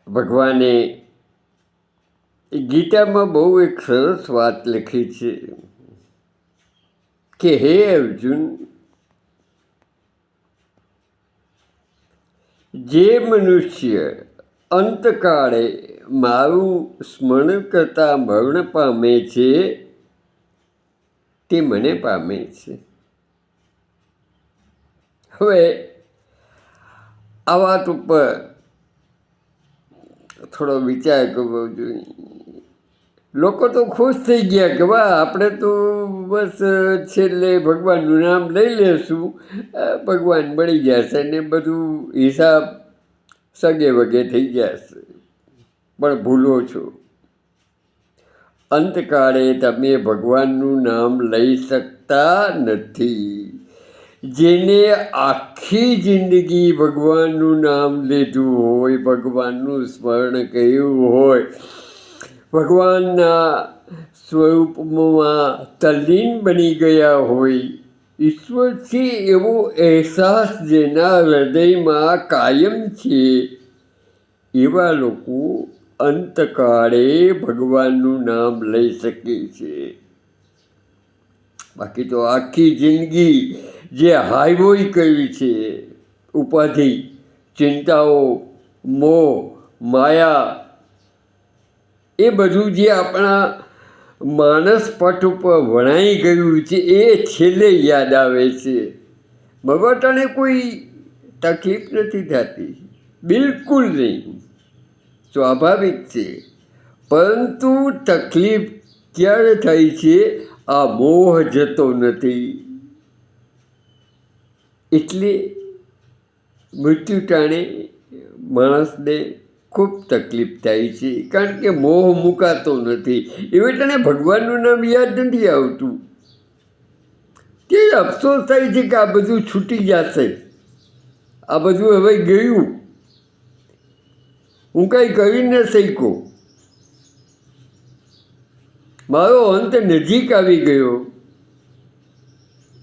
ભગવાને ગીતામાં બહુ એક સરસ વાત લખી છે કે હે અર્જુન, જે મનુષ્ય અંતકાળે મારું સ્મરણ કરતા મરણ પામે છે તે મને પામે છે. હવે આ વાત ઉપર થોડો વિચાર કરવો જોઈએ. લોકો તો ખુશ થઈ ગયા કે વાહ, આપણે તો બસ છેલ્લે ભગવાનનું નામ લઈ લેશું, ભગવાન મળી જશે ને બધું હિસાબ સગે વગે થઈ જશે. પણ ભૂલો છો. અંતકાળે તમે ભગવાનનું નામ લઈ શકતા નથી. જેને આખી જિંદગી ભગવાનનું નામ લીધું હોય, ભગવાનનું સ્મરણ કર્યું હોય, ભગવાનના સ્વરૂપમાં તલ્લીન બની ગયા હોય, ઈશ્વર છે એવો અહેસાસ જેના હૃદયમાં કાયમ છે, એવા લોકો અંતકાળે ભગવાનનું નામ લઈ શકે છે. બાકી તો આખી જિંદગી જે હાઈવોય કરી છે, ઉપાધિ, ચિંતાઓ, મોહ, માયા, એ બધું જે આપણા માનસ પટ ઉપર વણાઈ ગયું છે, એ છેલ્લે યાદ આવે છે. મગટાને કોઈ તકલીફ નથી થતી, બિલકુલ નહીં, સ્વાભાવિક છે. પરંતુ તકલીફ ક્યારે થાય છે? આ મોહ જતો નથી એટલે મૃત્યુ ટાણે માણસને ખૂબ તકલીફ થાય છે, કારણ કે મોહ મુકાતો નથી. એવી ટાણે ભગવાનનું નામ યાદ નથી આવતું. તે અફસોસ થાય છે કે આ બધું છૂટી જશે, આ બધું હવે ગયું, હું કંઈ કરી ન શક્યો, મારો અંત નજીક આવી ગયો.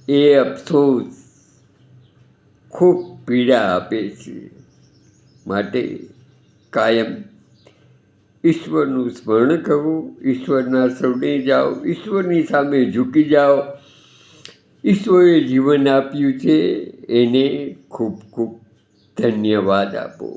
એ અફસોસ ખૂબ પીડા આપે છે. માટે કાયમ ઈશ્વરનું સ્મરણ કરવું, ઈશ્વરના શરણે જાઓ, ઈશ્વરની સામે ઝૂકી જાઓ. ઈશ્વરે જીવન આપ્યું છે એને ખૂબ ખૂબ ધન્યવાદ આપો.